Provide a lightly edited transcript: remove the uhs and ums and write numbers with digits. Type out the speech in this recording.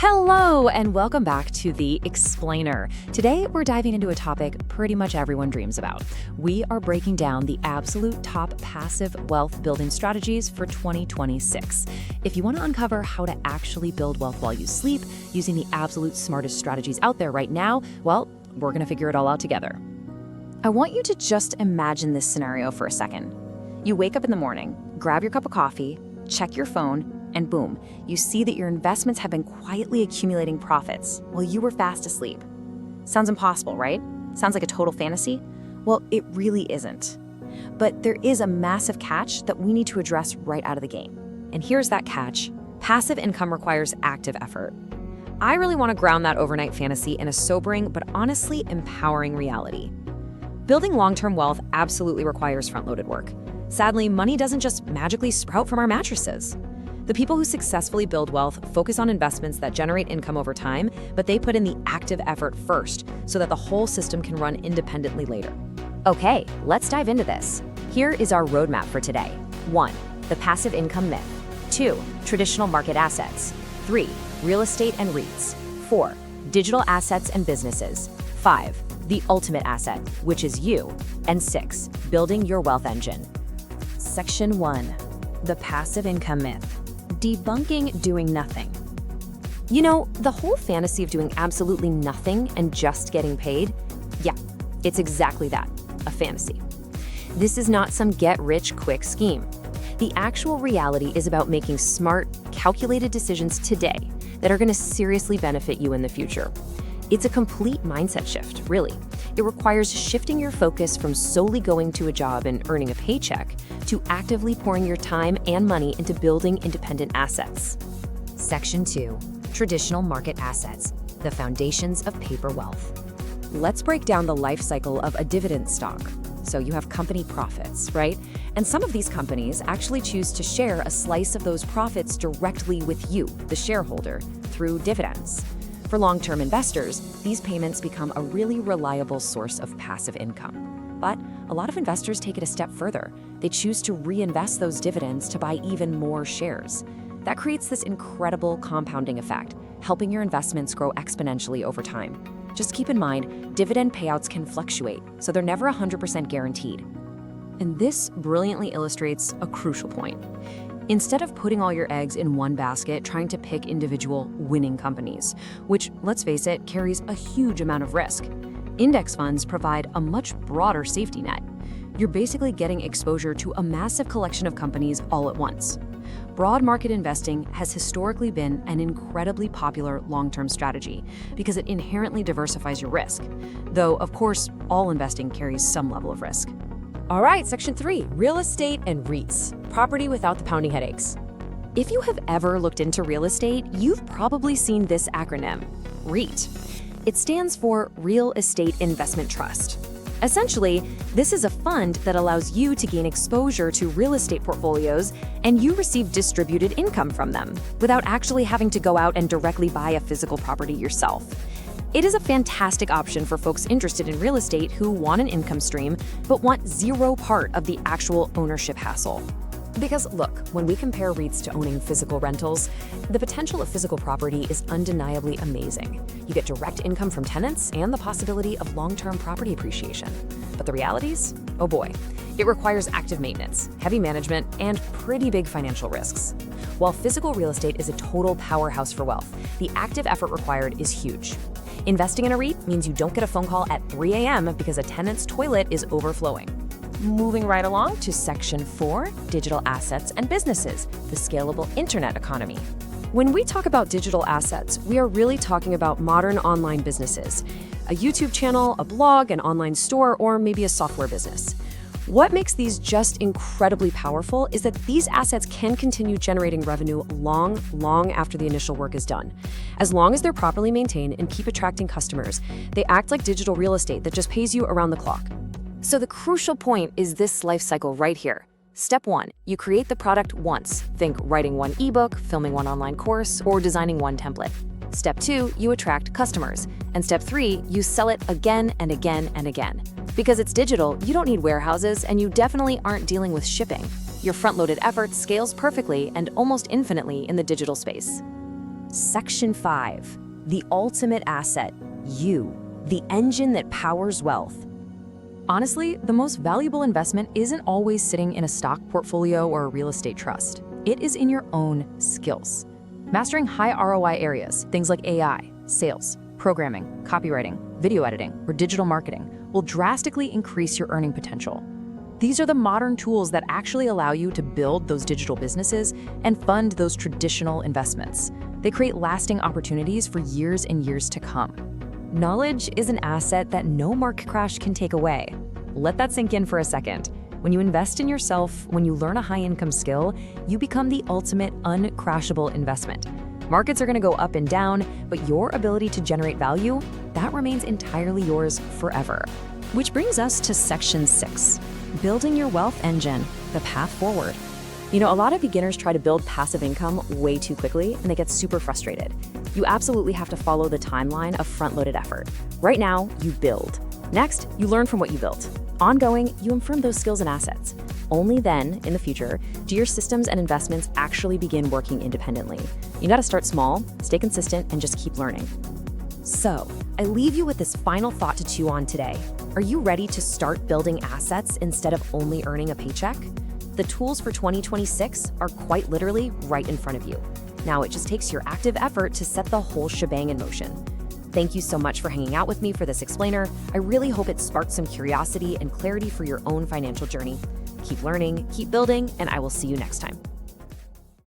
Hello, and welcome back to The Explainer. Today, we're diving into a topic pretty much everyone dreams about. We are breaking down the absolute top passive wealth building strategies for 2026. If you want to uncover how to actually build wealth while you sleep, using the absolute smartest strategies out there right now, well, we're going to figure it all out together. I want you to just imagine this scenario for a second. You wake up in the morning, grab your cup of coffee, check your phone, and boom, you see that your investments have been quietly accumulating profits while you were fast asleep. Sounds impossible, right? Sounds like a total fantasy? Well, it really isn't. But there is a massive catch that we need to address right out of the gate. And here's that catch. Passive income requires active effort. I really want to ground that overnight fantasy in a sobering but honestly empowering reality. Building long-term wealth absolutely requires front-loaded work. Sadly, money doesn't just magically sprout from our mattresses. The people who successfully build wealth focus on investments that generate income over time, but they put in the active effort first so that the whole system can run independently later. Okay, let's dive into this. Here is our roadmap for today. 1. The passive income myth. 2. Traditional market assets. 3. Real estate and REITs. 4. Digital assets and businesses. 5. The ultimate asset, which is you. And 6. Building your wealth engine. Section 1. The passive income myth. Debunking doing nothing. You know, the whole fantasy of doing absolutely nothing and just getting paid, yeah, it's exactly that, a fantasy. This is not some get-rich-quick scheme. The actual reality is about making smart, calculated decisions today that are going to seriously benefit you in the future. It's a complete mindset shift, really. It requires shifting your focus from solely going to a job and earning a paycheck to actively pouring your time and money into building independent assets. Section 2. Traditional market assets, the foundations of paper wealth. Let's break down the life cycle of a dividend stock. So you have company profits, right? And some of these companies actually choose to share a slice of those profits directly with you, the shareholder, through dividends. For long-term investors, these payments become a really reliable source of passive income. But a lot of investors take it a step further. They choose to reinvest those dividends to buy even more shares. That creates this incredible compounding effect, helping your investments grow exponentially over time. Just keep in mind, dividend payouts can fluctuate, so they're never 100% guaranteed. And this brilliantly illustrates a crucial point. Instead of putting all your eggs in one basket trying to pick individual winning companies, which, let's face it, carries a huge amount of risk, index funds provide a much broader safety net. You're basically getting exposure to a massive collection of companies all at once. Broad market investing has historically been an incredibly popular long-term strategy because it inherently diversifies your risk, though, of course, all investing carries some level of risk. All right, Section 3, real estate and REITs, property without the pounding headaches. If you have ever looked into real estate, you've probably seen this acronym, REIT. It stands for Real Estate Investment Trust. Essentially, this is a fund that allows you to gain exposure to real estate portfolios and you receive distributed income from them without actually having to go out and directly buy a physical property yourself. It is a fantastic option for folks interested in real estate who want an income stream but want zero part of the actual ownership hassle. Because look, when we compare REITs to owning physical rentals, the potential of physical property is undeniably amazing. You get direct income from tenants and the possibility of long-term property appreciation. But the realities? Oh boy, it requires active maintenance, heavy management, and pretty big financial risks. While physical real estate is a total powerhouse for wealth, the active effort required is huge. Investing in a REIT means you don't get a phone call at 3 a.m. because a tenant's toilet is overflowing. Moving right along to Section 4, digital assets and businesses, the scalable internet economy. When we talk about digital assets, we are really talking about modern online businesses, a YouTube channel, a blog, an online store, or maybe a software business. What makes these just incredibly powerful is that these assets can continue generating revenue long after the initial work is done. As long as they're properly maintained and keep attracting customers, they act like digital real estate that just pays you around the clock. So the crucial point is this life cycle right here. Step 1, you create the product once. Think writing one ebook, filming one online course, or designing one template. Step 2, you attract customers. And Step 3, you sell it again and again and again. Because it's digital, you don't need warehouses, and you definitely aren't dealing with shipping. Your front-loaded effort scales perfectly and almost infinitely in the digital space. Section 5, the ultimate asset, you, the engine that powers wealth. Honestly, the most valuable investment isn't always sitting in a stock portfolio or a real estate trust. It is in your own skills. Mastering high ROI areas, things like AI, sales, programming, copywriting, video editing, or digital marketing, will drastically increase your earning potential. These are the modern tools that actually allow you to build those digital businesses and fund those traditional investments. They create lasting opportunities for years and years to come. Knowledge is an asset that no market crash can take away. Let that sink in for a second. When you invest in yourself, when you learn a high-income skill, you become the ultimate uncrashable investment. Markets are going to go up and down, but your ability to generate value, that remains entirely yours forever. Which brings us to Section 6, building your wealth engine, the path forward. You know, a lot of beginners try to build passive income way too quickly, and they get super frustrated. You absolutely have to follow the timeline of front-loaded effort. Right now, you build. Next, you learn from what you built. Ongoing, you improve those skills and assets. Only then, in the future, do your systems and investments actually begin working independently. You gotta start small, stay consistent, and just keep learning. So, I leave you with this final thought to chew on today. Are you ready to start building assets instead of only earning a paycheck? The tools for 2026 are quite literally right in front of you. Now it just takes your active effort to set the whole shebang in motion. Thank you so much for hanging out with me for this explainer. I really hope it sparked some curiosity and clarity for your own financial journey. Keep learning, keep building, and I will see you next time.